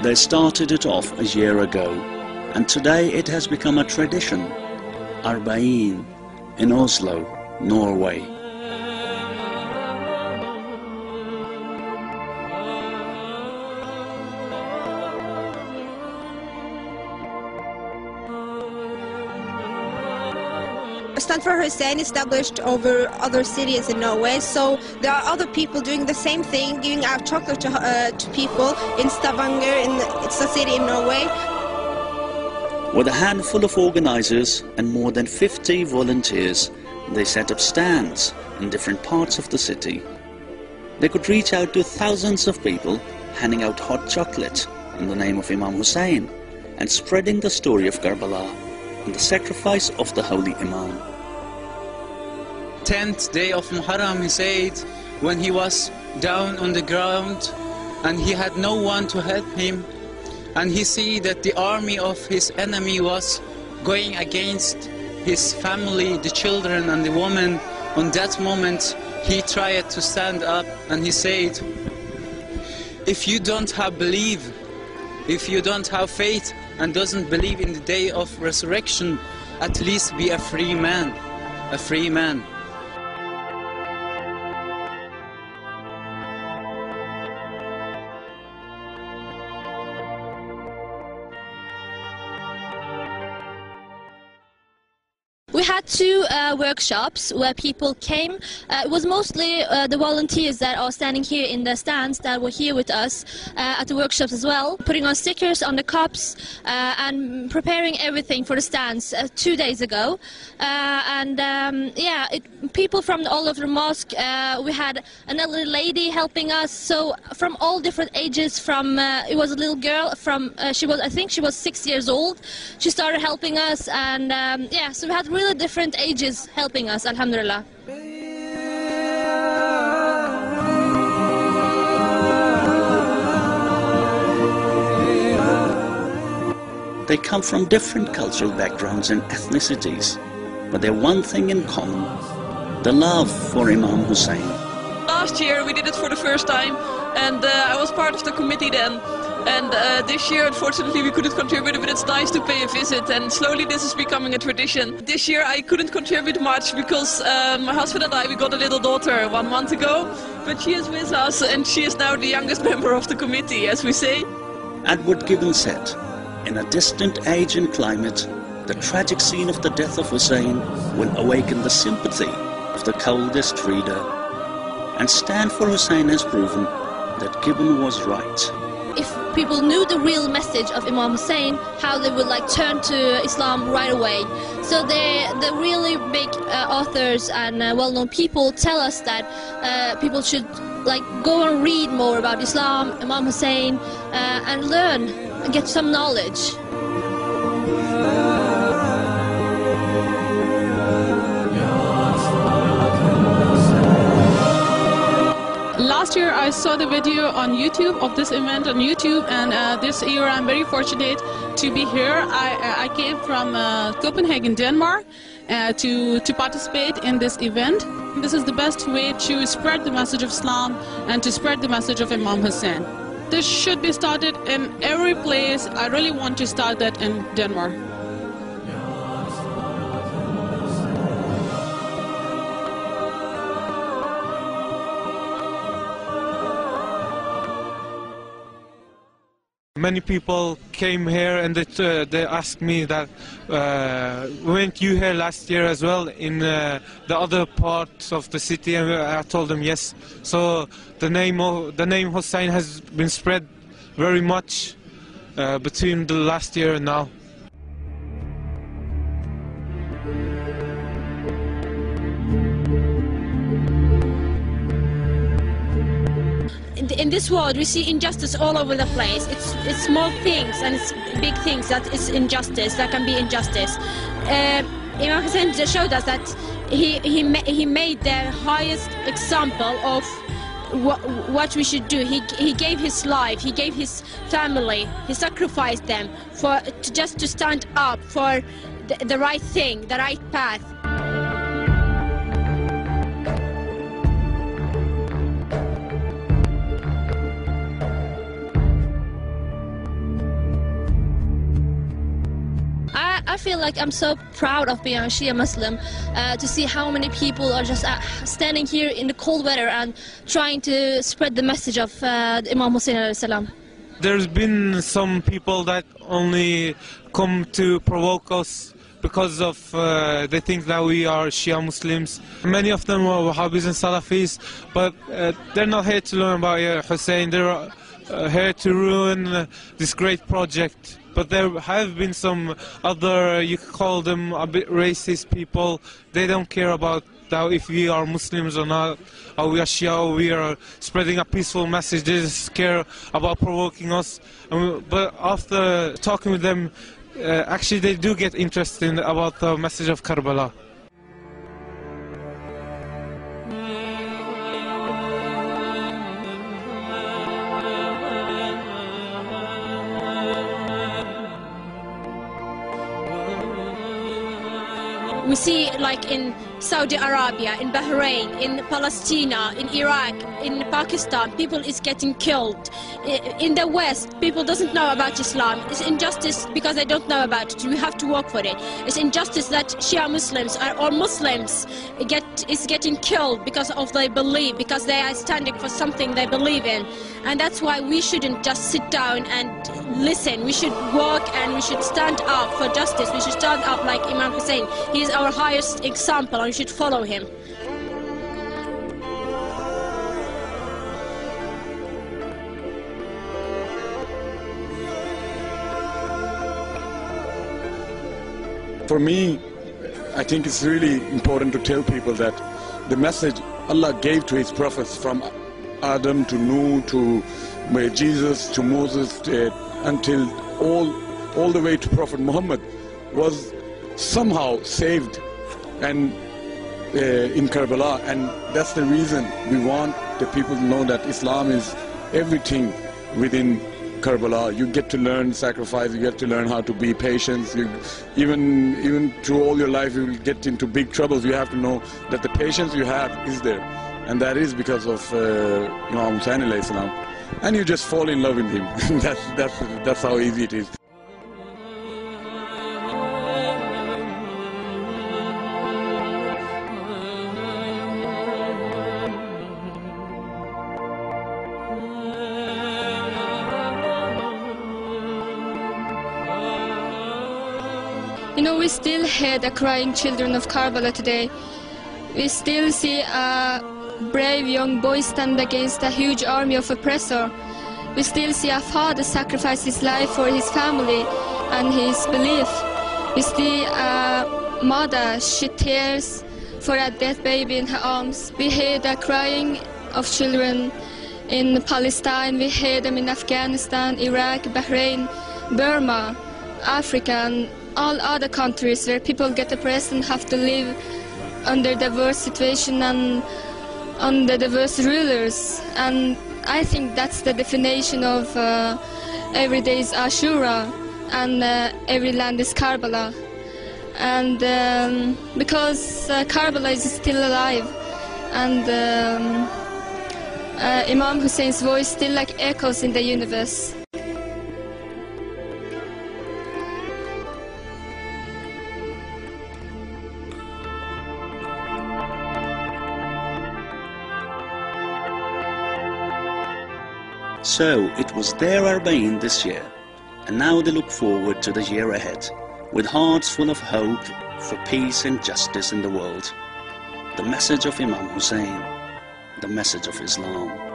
They started it off a year ago, and today it has become a tradition. Arbaeen in Oslo, Norway. Stand for Hussein established over other cities in Norway, so there are other people doing the same thing, giving out chocolate to people in Stavanger, it's a city in Norway. With a handful of organizers and more than 50 volunteers, they set up stands in different parts of the city. They could reach out to thousands of people, handing out hot chocolate in the name of Imam Hussein and spreading the story of Karbala and the sacrifice of the holy Imam. 10th day of Muharram, he said, when he was down on the ground and he had no one to help him, and he see that the army of his enemy was going against his family, the children and the woman. On that moment, he tried to stand up and he said, if you don't have belief, if you don't have faith and doesn't believe in the day of resurrection, at least be a free man, a free man. We had two workshops where people came. It was mostly the volunteers that are standing here in the stands that were here with us at the workshops as well, putting on stickers on the cups and preparing everything for the stands 2 days ago. People from all over the mosque. We had an elderly lady helping us, so from all different ages. From it was a little girl from I think she was 6 years old. She started helping us, and so we had really different ages helping us, alhamdulillah. They come from different cultural backgrounds and ethnicities, but they're one thing in common: the love for Imam Hussein. Last year we did it for the first time, and I was part of the committee then. And this year, unfortunately, we couldn't contribute, but it's nice to pay a visit, and slowly this is becoming a tradition. This year I couldn't contribute much because my husband and I, we got a little daughter 1 month ago, but she is with us, and she is now the youngest member of the committee, as we say. Edward Gibbon said, in a distant age and climate, the tragic scene of the death of Hussein will awaken the sympathy of the coldest reader. And Stand for Hussein has proven that Gibbon was right. If people knew the real message of Imam Hussein, how they would turn to Islam right away. So the really big authors and well-known people tell us that people should go and read more about Islam, Imam Hussein, and learn and get some knowledge. Last year I saw the video on YouTube of this event on YouTube, and this year I'm very fortunate to be here. I came from Copenhagen, Denmark to participate in this event. This is the best way to spread the message of Islam and to spread the message of Imam Hussein. This should be started in every place. I really want to start that in Denmark. Many people came here and they asked me that, weren't you here last year as well in the other parts of the city? And I told them yes. So the name Hussein has been spread very much between the last year and now. In this world, we see injustice all over the place. It's small things and it's big things that is injustice, that can be injustice. Imam Hussein showed us that he made the highest example of what we should do. He gave his life, he gave his family, he sacrificed them just to stand up for the right thing, the right path. feel like I'm so proud of being a Shia Muslim, to see how many people are just standing here in the cold weather and trying to spread the message of Imam Hussein alayhi salam. There's been some people that only come to provoke us because of they think that we are Shia Muslims. Many of them are Wahhabis and Salafis, but they're not here to learn about Hussein. They're here to ruin this great project. But there have been some other, you could call them a bit racist people. They don't care about that if we are Muslims or not, or we are Shia, or we are spreading a peaceful message. They just care about provoking us. But after talking with them, actually they do get interested about the message of Karbala. We see, like in Saudi Arabia, in Bahrain, in Palestine, in Iraq, in Pakistan, people is getting killed. In the West, people doesn't know about Islam. It's injustice because they don't know about it. We have to work for it. It's injustice that Shia Muslims or Muslims is getting killed because of their belief, because they are standing for something they believe in. And that's why we shouldn't just sit down and listen. We should work and we should stand up for justice. We should stand up like Imam Hussein. He is our highest example and we should follow him. For me, I think it's really important to tell people that the message Allah gave to His prophets, from Adam to Nuh to Jesus to Moses until all the way to Prophet Muhammad, was somehow saved and in Karbala, and that's the reason we want the people to know that Islam is everything within Karbala. You get to learn sacrifice, you get to learn how to be patient. Even through all your life you will get into big troubles. You have to know that the patience you have is there, and that is because of Imam Hussein alayhi salam. And you just fall in love with him. that's how easy it is. You know, we still hear the crying children of Karbala today. We still see a brave young boy stand against a huge army of oppressor. We still see a father sacrifice his life for his family and his belief. We see a mother shed tears for a dead baby in her arms. We hear the crying of children in Palestine. We hear them in Afghanistan, Iraq, Bahrain, Burma, Africa, and all other countries where people get oppressed and have to live under the worst situation and under the worst rulers. And I think that's the definition of every day is Ashura and every land is Karbala. And because Karbala is still alive, and Imam Hussein's voice still like echoes in the universe. So it was their Arba'een this year, and now they look forward to the year ahead, with hearts full of hope for peace and justice in the world. The message of Imam Hussein, the message of Islam.